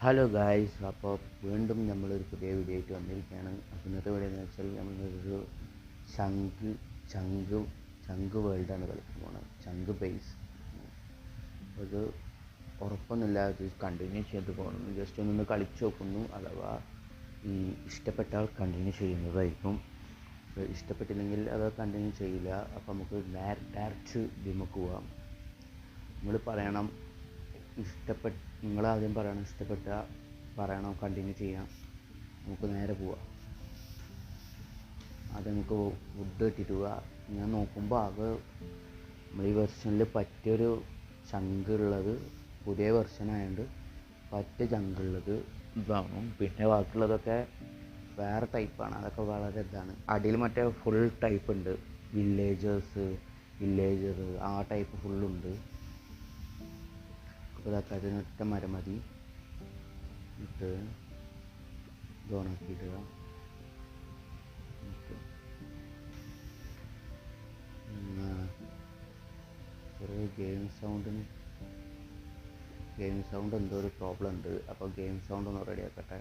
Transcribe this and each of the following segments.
Hello guys, അപ്പോൾ വീണ്ടും നമ്മളൊരു പുതിയ വീഡിയോ ആയിട്ട് വന്നിരിക്കുകയാണ്. അപ്പോൾ ഇന്നത്തെ വീഡിയോ എന്ന് വെച്ചാൽ നമ്മളൊരു ചങ്ക് ചങ്ക് ചങ്ക് വേൾഡാണ് കളിക്കാൻ പോകുന്നത്. ചങ്ക് ബേസ് അത് ഉറപ്പൊന്നുമില്ല, അത് കണ്ടിന്യൂ ചെയ്ത് പോകണം. ജസ്റ്റ് ഒന്ന് കളിച്ച് നോക്കുന്നു. അഥവാ ഈ ഇഷ്ടപ്പെട്ടാൽ കണ്ടിന്യൂ ചെയ്യുന്നതായിരിക്കും. ഇഷ്ടപ്പെട്ടില്ലെങ്കിൽ അത് കണ്ടിന്യൂ ചെയ്യില്ല. അപ്പോൾ നമുക്ക് ഡയറക്റ്റ് ഗെയിമൊക്കെ പോവാം. നിങ്ങൾ പറയണം നിങ്ങളാദ്യം പറയണം, ഇഷ്ടപ്പെട്ട പറയണം, കണ്ടിന്യൂ ചെയ്യാം. നമുക്ക് നേരെ പോവാം. അത് നമുക്ക് ഫുഡ് കിട്ടിയിട്ട് പോവാം. ഞാൻ നോക്കുമ്പോൾ ആകെ നമ്മൾ ഈ വെർഷനിൽ പറ്റിയൊരു ചങ്ക് ഉള്ളത്, പുതിയ വെർഷനായതുകൊണ്ട് പറ്റിയ ചങ്ക് ഉള്ളത് ഇതാണ്. പിന്നെ ബാക്കിയുള്ളതൊക്കെ വേറെ ടൈപ്പാണ്. അതൊക്കെ വളരെ ഇതാണ്. അടിയിൽ മറ്റേ ഫുൾ ടൈപ്പ് ഉണ്ട്, വില്ലേജർ ആ ടൈപ്പ് ഫുള്ളുണ്ട്. അപ്പോൾ ഇതൊക്കെ അതിനൊറ്റ മരം മതി. ഇട്ട് ഇതോണാക്കിയിടുക. ചെറിയ ഗെയിം സൗണ്ട് എന്തോ ഒരു പ്രോബ്ലം ഉണ്ട്. അപ്പോൾ ഗെയിം സൗണ്ട് ഒന്ന് റെഡി ആക്കട്ടെ.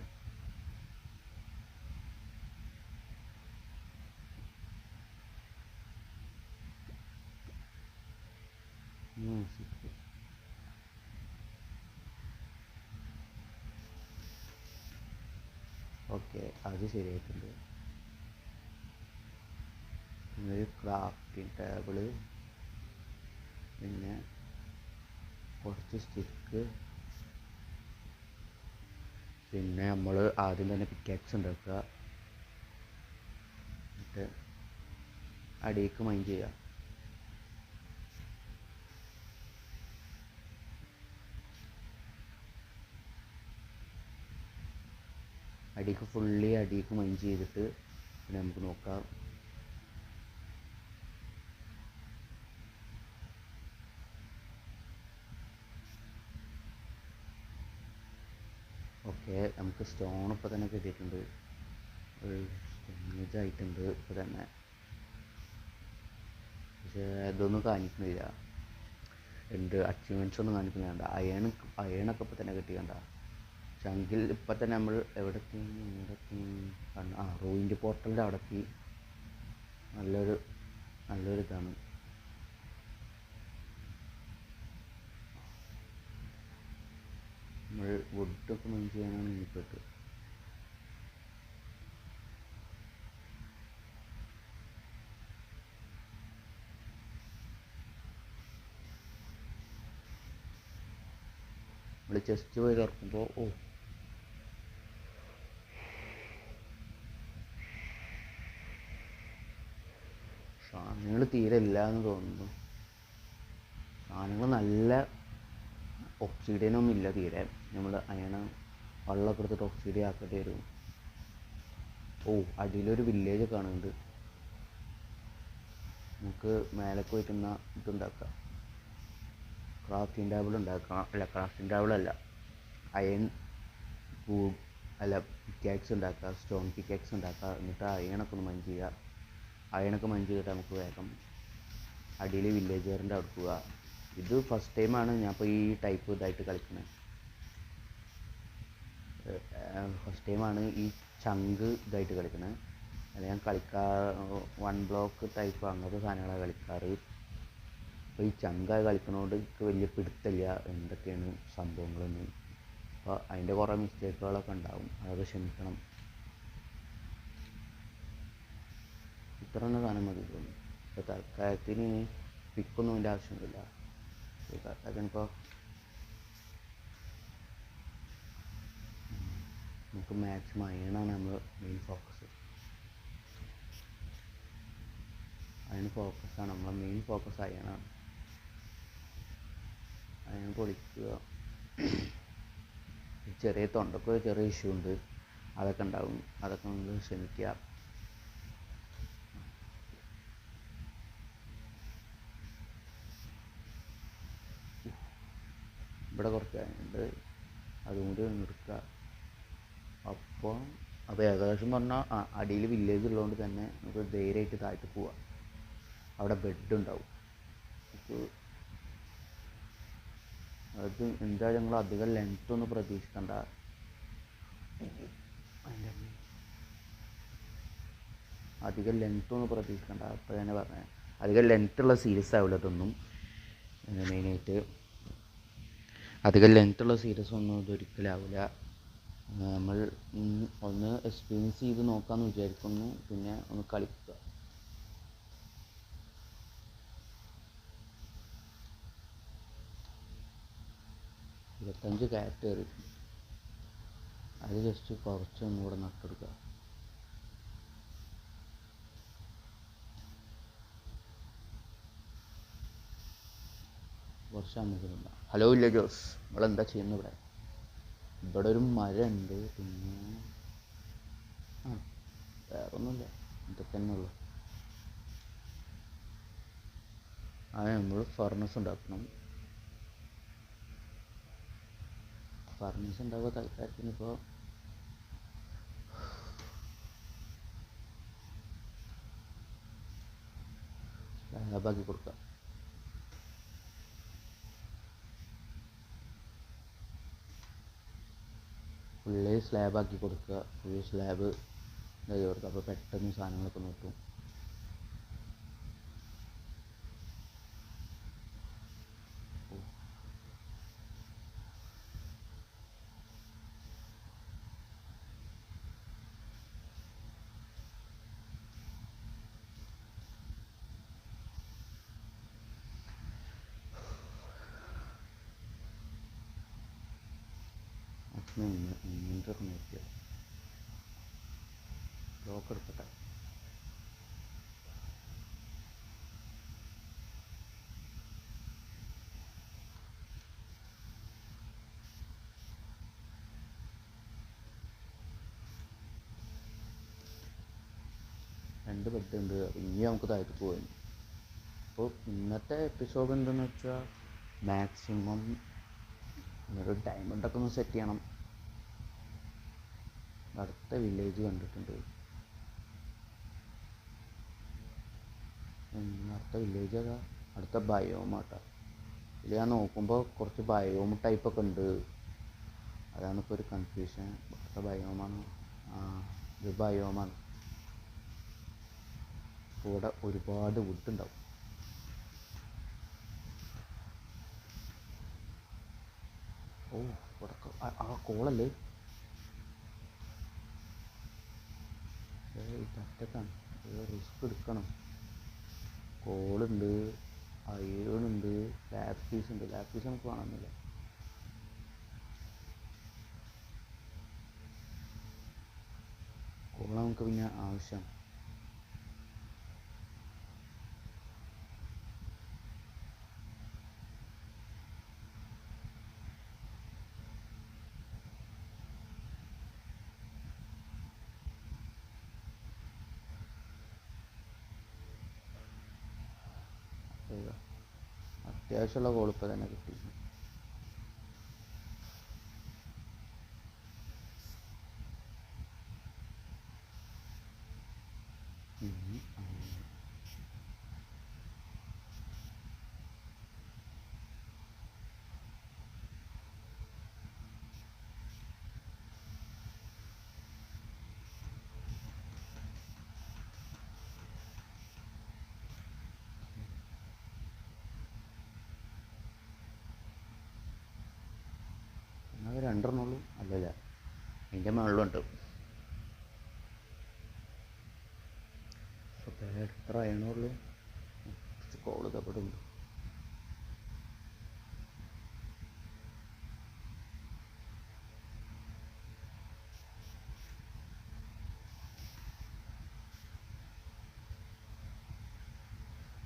ഓക്കെ, അത് ശരിയായിട്ടുണ്ട്. ഒരു ക്രാഫ്റ്റിംഗ് ടേബിള്, പിന്നെ കുറച്ച് സ്റ്റിക്ക്, പിന്നെ നമ്മൾ ആദ്യം തന്നെ പിക്കാക്സ് ഉണ്ടാക്കുക. എന്നിട്ട് അടിയിലേക്ക് മൈൻ ചെയ്യുക. അടിയിലേക്ക് മൈൻ ചെയ്തിട്ട് പിന്നെ നമുക്ക് നോക്കാം. ഓക്കെ, നമുക്ക് സ്റ്റോൺ ഇപ്പോൾ തന്നെ കിട്ടിയിട്ടുണ്ട്. ഒരു സ്റ്റോണേജ് ആയിട്ടുണ്ട് ഇപ്പോൾ തന്നെ. പക്ഷേ ഇതൊന്നും കാണിക്കുന്നില്ല, അച്ചീവ്മെൻറ്റ്സ് ഒന്നും കാണിക്കുന്നില്ല. അയണൊക്കെ ഇപ്പോൾ തന്നെ കിട്ടിക്കണ്ട. ചങ്കിൽ ഇപ്പം തന്നെ നമ്മൾ എവിടെ റൂയിൻ്റെ പോർട്ടലിൻ്റെ അവിടെ എത്തി. നല്ലൊരു ഇതാണ്. നമ്മൾ വുഡൊക്കെ മൈൻ ചെയ്യാനാണ് ഇനിയിപ്പോട്ട്. നമ്മൾ ചെസ്റ്റ് പോയി തുറക്കുമ്പോൾ സാധനങ്ങൾ തീരെ ഇല്ല എന്ന് തോന്നുന്നു. സാധനങ്ങൾ നല്ല ഒബ്സിഡിയനൊന്നും ഇല്ല തീരെ. നമ്മൾ വെള്ളമൊക്കെ എടുത്തിട്ട് ഒബ്സിഡിയൻ ആക്കേണ്ടി വരും. അടിയിലൊരു വില്ലേജ് കാണുന്നുണ്ട്. നമുക്ക് മേലെ പോയിട്ടുന്ന ഇതുണ്ടാക്കാം. ക്രാഫ്റ്റിംഗ് ടേബിൾ ഉണ്ടാക്കാം. ക്രാഫ്റ്റിംഗ് ടേബിളല്ല, അയൺ പിക്കാക്സ് ഉണ്ടാക്കുക. സ്റ്റോൺ പിക്കാക്സ് ഉണ്ടാക്കുക. എന്നിട്ട് അയണൊക്കെ ഒന്ന് മൈൻ ചെയ്യുക. അയണൊക്കെ മൈൻ ചെയ്തിട്ട് നമുക്ക് വേഗം അടിയിൽ വില്ലേജറിൻ്റെ അവിടെ പോവുക. ഇത് ഫസ്റ്റ് ടൈമാണ് ഞാൻ ഇപ്പോൾ ഈ ടൈപ്പ് ഇതായിട്ട് കളിക്കുന്നത്. ഫസ്റ്റ് ടൈമാണ് ഈ ചങ്ക് ഇതായിട്ട് കളിക്കുന്നത്. അല്ല, ഞാൻ വൺ ബ്ലോക്ക് ടൈപ്പ് അങ്ങനത്തെ സാധനങ്ങളാണ് കളിക്കാറ്. അപ്പോൾ ഈ ചങ്കായി കളിക്കുന്നതുകൊണ്ട് എനിക്ക് വലിയ പിടുത്തമില്ല എന്തൊക്കെയാണ് സംഭവങ്ങളൊന്നും. അപ്പോൾ അതിൻ്റെ കുറേ മിസ്റ്റേക്കുകളൊക്കെ ഉണ്ടാവും, അതൊക്കെ ക്ഷമിക്കണം. ഇത്ര തന്നെ സാധനം മതി തോന്നുന്നു. ഇപ്പോൾ തൽക്കാലത്തിന് പിക്കൊന്നും അതിൻ്റെ ആവശ്യമൊന്നുമില്ല. അതിനിപ്പോൾ നമുക്ക് മാക്സിമം അയണാണ് നമ്മൾ മെയിൻ ഫോക്കസ്. അതിന് ഫോക്കസാണ് നമ്മളെ മെയിൻ ഫോക്കസ്. അയണാണ്. അയൺ പൊളിക്കുക. ചെറിയ തൊണ്ടക്ക് ഒരു ചെറിയ ഇഷ്യൂ ഉണ്ട്, അതൊക്കെ ഉണ്ടാവും. അതൊക്കെ നമ്മൾ ക്ഷമിക്കുക. ഇവിടെ കുറച്ച് ഉണ്ട്, അതും കൂടി നിർത്തുക. അപ്പോൾ ഏകദേശം പറഞ്ഞാൽ അടിയിൽ വില്ലേജ് ഉള്ളതുകൊണ്ട് തന്നെ നമുക്ക് ധൈര്യമായിട്ട് താഴ്ത്തി പോവാം. അവിടെ ബെഡ് ഉണ്ടാവും. അത് എന്തായാലും നിങ്ങൾ അധികം ലെങ്ത്തൊന്നും പ്രതീക്ഷിക്കണ്ട. അതിൻ്റെ അധികം ലെങ്ത്തൊന്നും പ്രതീക്ഷിക്കണ്ട. അപ്പോൾ തന്നെ പറഞ്ഞത് അധികം ലെങ്ത്തുള്ള സീരീസ് ആവില്ല ഇതൊന്നും. മെയിനായിട്ട് അധികം ലെങ്ത്തുള്ള സീരീസ് ഒന്നും ഇതൊരിക്കലും ആവില്ല. നമ്മൾ ഒന്ന് എക്സ്പീരിയൻസ് ചെയ്ത് നോക്കാമെന്ന് വിചാരിക്കുന്നു. പിന്നെ ഒന്ന് കളിക്കുക. ഇരുപത്തഞ്ച് ക്യാരറ്റ് കയറി അത് ജസ്റ്റ് കുറച്ചൊന്നും കൂടെ നട്ടെടുക്കുക. കുറച്ച് നമുക്ക് ഹലോ വില്ലേജേഴ്സ്, നമ്മളെന്താ ചെയ്യുന്നത് ഇവിടെ? ഇവിടെ ഒരു മരമുണ്ട്. പിന്നെ വേറൊന്നുമില്ല, ഇതൊക്കെ തന്നെ ഉള്ളു. നമ്മൾ ഫർണസ് ഉണ്ടാക്കണം. ഫർണസ് ഉണ്ടാക്കുക തൽക്കാലത്തിന് ഇപ്പോൾ സ്ലാബാക്കി കൊടുക്കുക. ഫുള്ള് സ്ലാബാക്കി കൊടുക്കുക. ഫുൾ സ്ലാബ് ഇതാക്കി കൊടുക്കുക. അപ്പോൾ പെട്ടെന്ന് സാധനങ്ങളൊക്കെ നോക്കും. നോക്കിയോ ബ്ലോക്ക് എടുക്കട്ടെ. രണ്ട് ബെഡ് ഉണ്ട്. ഇനി നമുക്ക് താഴത്ത് പോയി. അപ്പോൾ ഇന്നത്തെ എപ്പിസോഡ് എന്തെന്ന് വെച്ചാൽ മാക്സിമം ഒരു ഡയമണ്ടൊക്കെ ഒന്ന് സെറ്റ് ചെയ്യണം. അടുത്ത വില്ലേജ് കണ്ടിട്ടുണ്ട്. അടുത്ത വില്ലേജ് അതാ അടുത്ത ബയോമാട്ടോ. ഇതിൽ ഞാൻ നോക്കുമ്പോൾ കുറച്ച് ബയോം ടൈപ്പൊക്കെ ഉണ്ട്. അതാണ് ഇപ്പോൾ ഒരു കൺഫ്യൂഷൻ. അടുത്ത ബയോമാണ്. ഇത് ബയോമാണ്. ഇവിടെ ഒരുപാട് വുഡ് ഉണ്ടാവും. ഇവിടെ കോളല്ലേ തറ്റത്താണ്. റിസ്ക് എടുക്കണം. കോളുണ്ട്, അയേണുണ്ട്, ലാപ്പീസ് ഉണ്ട്. ലാപ്പീസ് നമുക്ക് കാണുന്നില്ല. കോള നമുക്ക് പിന്നെ ആവശ്യം. അത്യാവശ്യമുള്ള കോളിപ്പോൾ തന്നെ കിട്ടി. അത് രണ്ടെണ്ണുള്ളൂ. അല്ലല്ല, അതിൻ്റെ മുകളിലുണ്ട്. അപ്പോൾ എത്ര അയണുള്ളൂ. കോള് തപ്പെടുണ്ട്.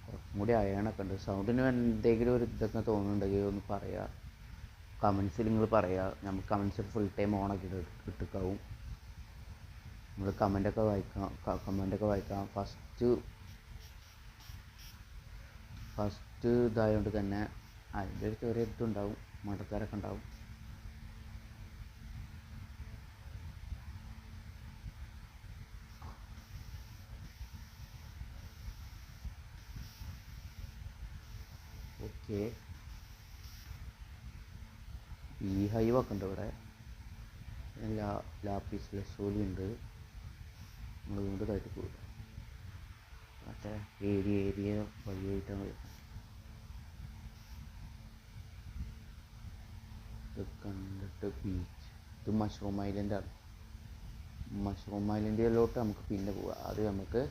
കുറച്ചും കൂടി അയണൊക്കെ ഉണ്ട്. സൗണ്ടിന് എന്തെങ്കിലും ഒരു ഇതൊക്കെ തോന്നുന്നുണ്ടെങ്കിൽ ഒന്ന് പറയുക. കമൻസിൽ നിങ്ങൾ പറയുക. നമുക്ക് കമൻസിൽ ഫുൾ ടൈം ഓണാക്കി ഇട്ടിക്കാവും. നമ്മൾ കമൻ്റൊക്കെ വായിക്കാം. ഫസ്റ്റ് ഇതായതുകൊണ്ട് തന്നെ അതിൻ്റെ ഒരു ചെറിയ ഇതുണ്ടാവും. മടക്കാരൊക്കെ ഉണ്ടാവും. ഓക്കെ, ഈ ഹൈവൊക്കെ ഉണ്ട് ഇവിടെ. ലാപ്പീസ് ലസൂലി ഉണ്ട്. നമ്മൾ വീണ്ടും താഴ്ത്തി പോകുക. മറ്റേ ഏരിയ വഴിയായിട്ടാണ് വരുന്നത്. ഇത് കണ്ടിട്ട് ബീച്ച്. ഇത് മഷ്റൂം ഐലൻഡാണ്. മഷ്റൂം ഐലൻഡിലോട്ട് നമുക്ക് പിന്നെ പോവാം. അത് നമുക്ക്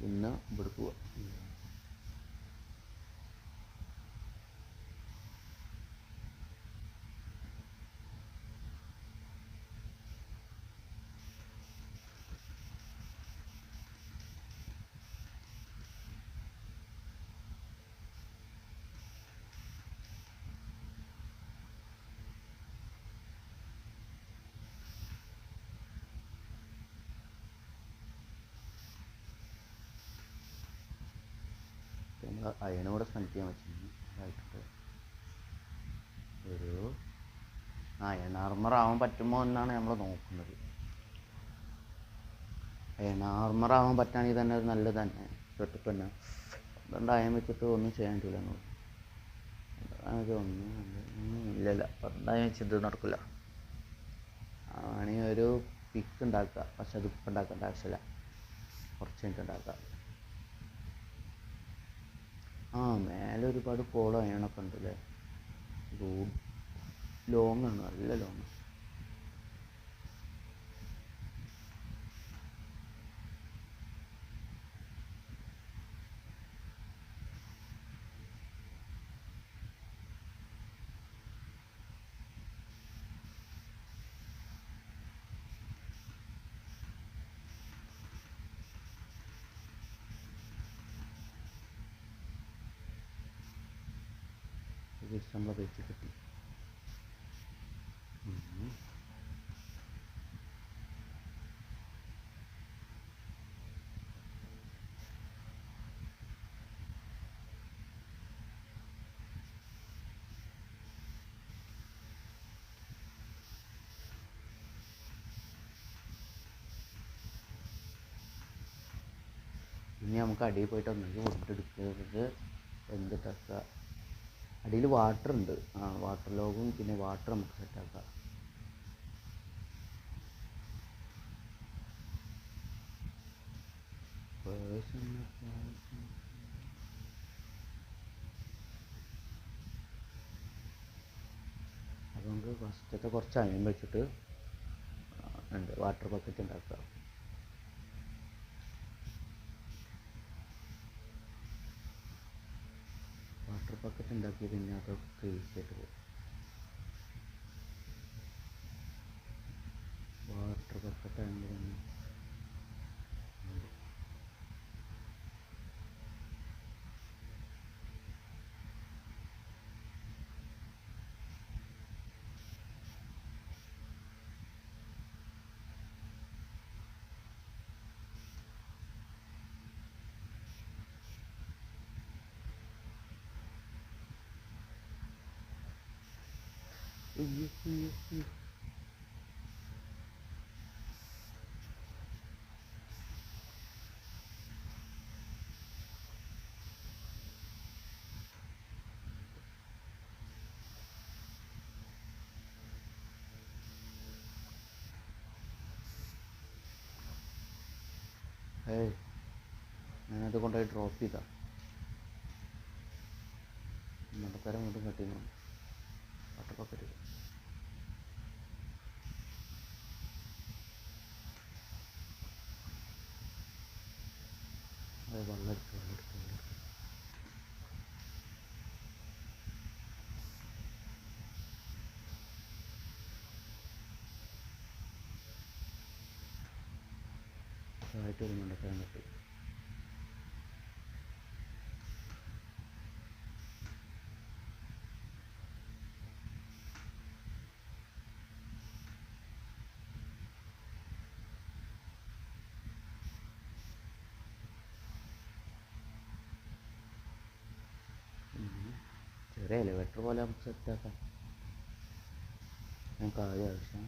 പിന്നെ ഇവിടെ പോവാം. നമ്മൾ അയണോടെ സ്പെൻഡ് ചെയ്യാൻ പറ്റുന്നു. അതായിട്ട് ഒരു അയൺ ആർമർ ആവാൻ പറ്റുമോ എന്നാണ് നമ്മൾ നോക്കുന്നത്. അയൺ ആർമർ ആവാൻ പറ്റുകയാണെങ്കിൽ തന്നെ അത് നല്ലത് തന്നെ. തൊട്ടിപ്പ് തന്നെ അതുകൊണ്ട് അയൺ വെച്ചിട്ട് ഒന്നും ചെയ്യാൻ പറ്റില്ല എന്നോട്. ഇല്ലല്ല, അയൺ വെച്ചിട്ട് നടക്കില്ല. ആണെങ്കിൽ ഒരു പിക്ക് ഉണ്ടാക്കുക. പക്ഷെ അത് ഇപ്പം ഉണ്ടാക്കേണ്ട ആവശ്യമില്ല, കുറച്ച് കഴിഞ്ഞിട്ട് ഉണ്ടാക്കുക. മേലെ ഒരുപാട് കോളം അയണൊക്കെ ഉണ്ടല്ലേ. ലോങ് ആണ്, നല്ല ലോങ്. നമ്മളെ വെച്ച് കിട്ടി. ഇനി നമുക്ക് അടിയിൽ പോയിട്ട് ഒന്നെങ്കിൽ ഫുഡ് എടുക്കുന്നത് എന്തിട്ടാക്കുക. അടിയിൽ വാട്ടർ ഉണ്ട്. വാട്ടർ ലോഗും പിന്നെ വാട്ടർ നമുക്ക് സെറ്റാക്കാം. അതുകൊണ്ട് ഫസ്റ്റത്തെ കുറച്ച് അയൺ വെച്ചിട്ട് ഉണ്ട് വാട്ടർ ബക്കറ്റ് ഉണ്ടാക്കുക. വാട്ടർ ബക്കറ്റ് ഉണ്ടാക്കി പിന്നെ അതൊക്കെ ഈസിയായിട്ട് പോകും. വാട്ടർ ബക്കറ്റ് ആണെങ്കിൽ തന്നെ ഞാനത് കൊണ്ടുപോയി ഡ്രോപ്പ് ചെയ്താ. നടക്കാരം വീണ്ടും കട്ടിന്നു വാട്ടർ ബക്കറ്റ്. വെള്ളം എടുത്ത് ആയിട്ടൊരു നടക്കാരം കട്ടി. ചെറിയ എലിവേറ്റർ പോലെ നമുക്ക് സെറ്റാക്കാം. ഞങ്ങൾക്ക് ആദ്യം ആവശ്യം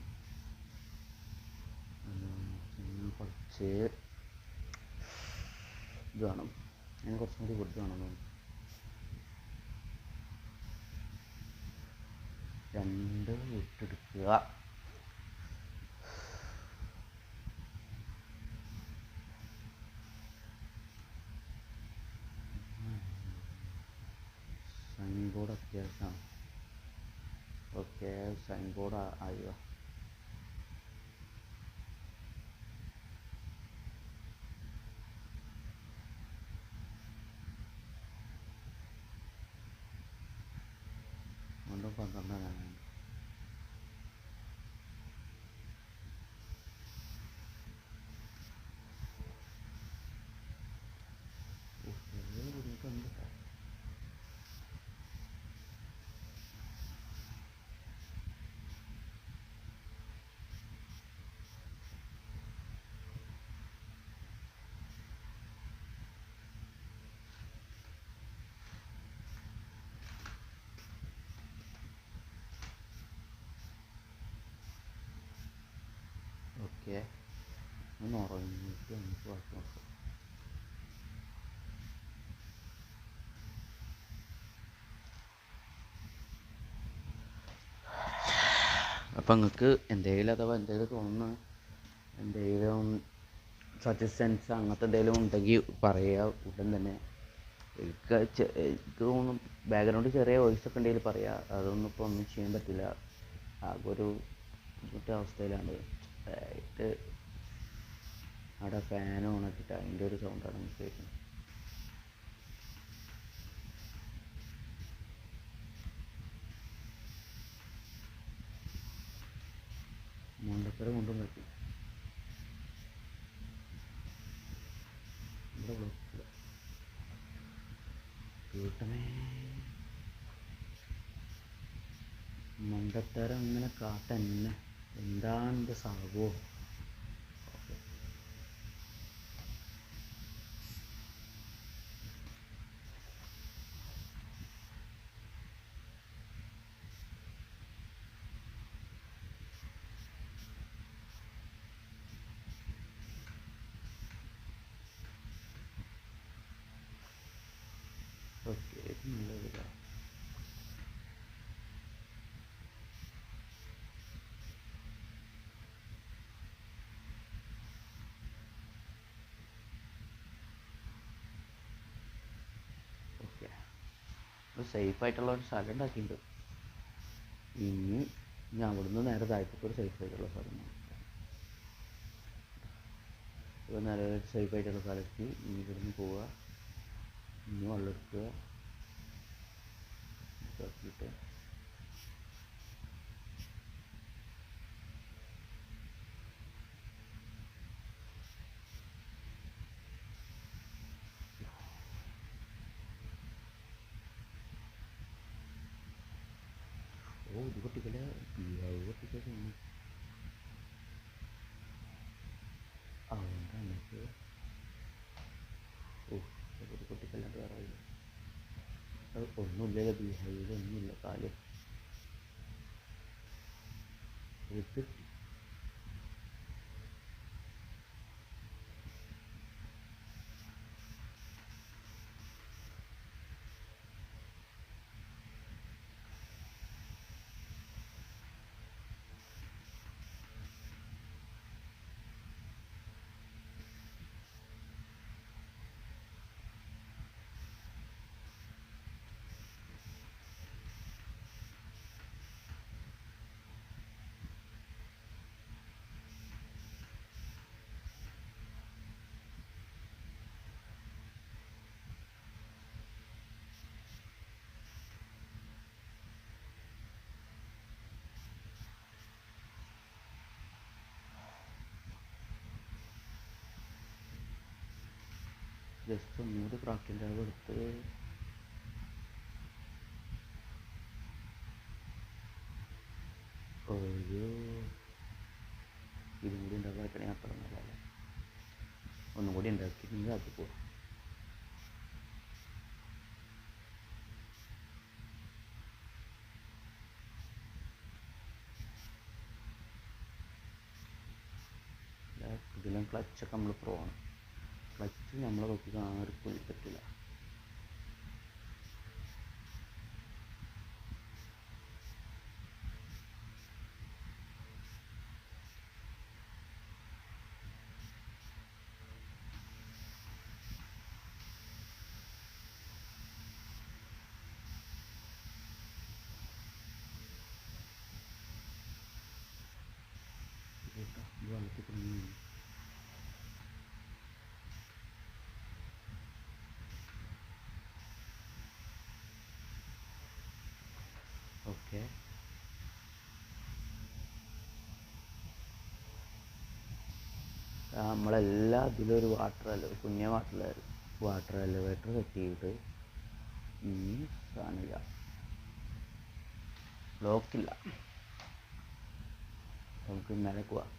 കുറച്ച് ഇത് വേണം. അതിന് കുറച്ചും കൂടി ഫുഡ് വേണം. 2 വിട്ടെടുക്കുക. സൈൻ ബോർഡ് അത്യാവശ്യമാണ്. ഓക്കെ, സൈൻ ബോർഡ് ആയോ? വീണ്ടും 12 ഓക്കെ, ഒന്ന് ഉറങ്ങിയിട്ട് നമുക്ക് ബാക്കി നോക്കാം. അപ്പം നിങ്ങൾക്ക് എന്തെങ്കിലും അഥവാ എന്തെങ്കിലും തോന്നുന്ന എന്തെങ്കിലും സജഷൻസ് അങ്ങനത്തെ എന്തെങ്കിലും ഉണ്ടെങ്കിൽ പറയുക ഉടൻ തന്നെ. എനിക്ക് തോന്നുന്നു ബാക്ക്ഗ്രൗണ്ടിൽ ചെറിയ വോയിസൊക്കെ ഉണ്ടെങ്കിൽ പറയാം. അതൊന്നും ഇപ്പോൾ ഒന്നും ചെയ്യാൻ പറ്റില്ല. ആകെ ഒരു ബുദ്ധിമുട്ട അവസ്ഥയിലാണ്. ആയിട്ട് അവിടെ ഫാൻ ഓണാക്കിയിട്ട് അതിൻ്റെ ഒരു സൗണ്ടാണ് നമുക്ക് കേൾക്കുന്നത്. മണ്ടത്തരം കൊണ്ടും പറ്റി ഇവിടെ കേട്ടമേ. മണ്ടത്തരം ഇങ്ങനെ കാട്ടന്നെ. എന്താണ് എൻ്റെ സാവോ? ഓക്കെ, നല്ലതില്ല. ഓക്കെ, സേഫായിട്ടുള്ള ഒരു സ്ഥലം ഉണ്ടാക്കിയിട്ടുണ്ട്. ഇനി ഞാൻ അവിടുന്ന് നേരെ താഴത്തേക്ക് ഒരു സേഫായിട്ടുള്ള സ്ഥലം ഇപ്പോൾ നേരെ സേഫായിട്ടുള്ള സ്ഥലത്ത് ഇനി ഇവിടുന്ന് പോവുക. ഇനി വെള്ളം എടുക്കുക, ഇതാക്കിയിട്ട് ഇത് പൊട്ടിക്കല പൊട്ടിക്കൽ അതുകൊണ്ടാണ് എനിക്ക് ഒരു പൊട്ടിക്കല്ലാണ്ട് വേറെ ഒന്നുമില്ല. ബിഹൈവ് ഒന്നുമില്ല. കാല് ഇത് ജസ്റ്റ് ഒന്നുകൂടി ക്രാഫ്റ്റിൻ്റെ അളവ് എടുത്ത് ഒരു ഇതും കൂടി ഉണ്ടാക്കണേ അത്ര നല്ലതല്ല. ഒന്നും കൂടി ഉണ്ടാക്കിയിട്ടുണ്ടെങ്കിൽ അത് പോവാം. ഇതിലും ക്ലച്ചൊക്കെ നമ്മൾ പ്രോ ആണ്. ക്ലച്ച് നമ്മളെ നോക്കിയിട്ട് ആർക്കും പറ്റില്ല. വെള്ളത്തിൽ കുടുങ്ങി. ഓക്കെ, നമ്മളെല്ലാ ഇതിലൊരു കുഞ്ഞ വാട്ടർ എലിവേറ്റർ സെറ്റ് ചെയ്തിട്ട് കാണില്ല, ബ്ലോക്കില്ല. നമുക്ക് മേലെ പോവാം.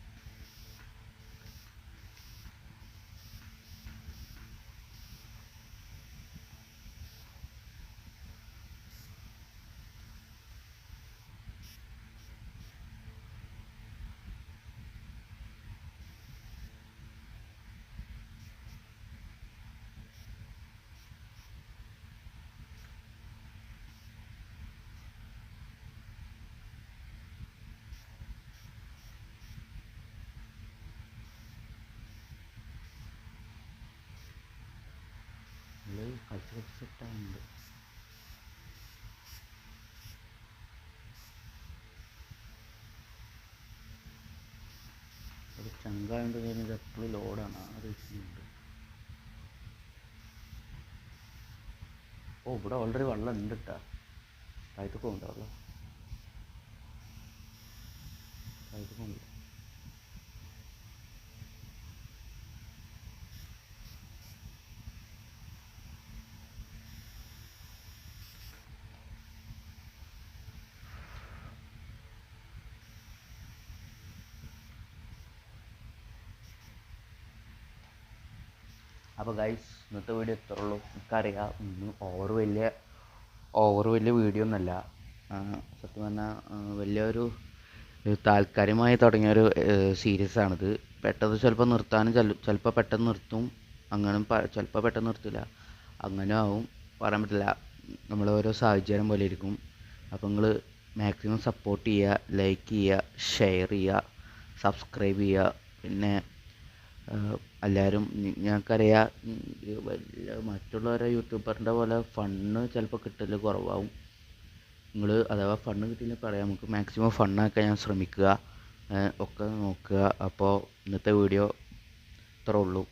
കളിച്ച് സെറ്റാകുന്നുണ്ട്. ഒരു ചങ്കായതുകൊണ്ട് കഴിഞ്ഞത് എപ്പോഴും ലോഡാണ്, ആ റീസണുണ്ട്. ഓ, ഇവിടെ ഓൾറെഡി വെള്ളം ഉണ്ട് കേട്ടോ. താഴത്തേക്ക് പോകണ്ട, വെള്ളം താഴത്തേക്ക് പോകണ്ട. അപ്പോൾ ഗൈസ്, ഇന്നത്തെ വീഡിയോ ഇത്രേ ഉള്ളൂ. എനിക്കറിയാം ഇന്ന് ഓവർ വലിയ വീഡിയോ ഒന്നുമല്ല. സത്യം പറഞ്ഞാൽ വലിയൊരു താൽക്കാലികമായി തുടങ്ങിയൊരു സീരീസാണിത്. പെട്ടെന്ന് ചിലപ്പോൾ നിർത്താനും ചിലപ്പോൾ പെട്ടെന്ന് നിർത്തും, അങ്ങനെ ചിലപ്പോൾ പെട്ടെന്ന് നിർത്തില്ല, അങ്ങനെ ആവും, പറയാൻ പറ്റില്ല. നമ്മൾ ഓരോ സാഹചര്യം പോലെ ഇരിക്കും. അപ്പോൾ നിങ്ങൾ മാക്സിമം സപ്പോർട്ട് ചെയ്യുക, ലൈക്ക് ചെയ്യുക, ഷെയർ ചെയ്യുക, സബ്സ്ക്രൈബ് ചെയ്യുക. പിന്നെ എല്ലാവരും, ഞങ്ങൾക്കറിയാം മറ്റുള്ളവരെ യൂട്യൂബറിൻ്റെ പോലെ ഫണ്ണ് ചിലപ്പോൾ കിട്ടൽ കുറവാകും. നിങ്ങൾ അഥവാ ഫണ്ണ് കിട്ടിയില്ലെങ്കിൽ പറയാം, നമുക്ക് മാക്സിമം ഫണ്ണാക്കാൻ ഞാൻ ശ്രമിക്കുക, ഒക്കെ നോക്കുക. അപ്പോൾ ഇന്നത്തെ വീഡിയോ ഇത്രേ ഉള്ളൂ.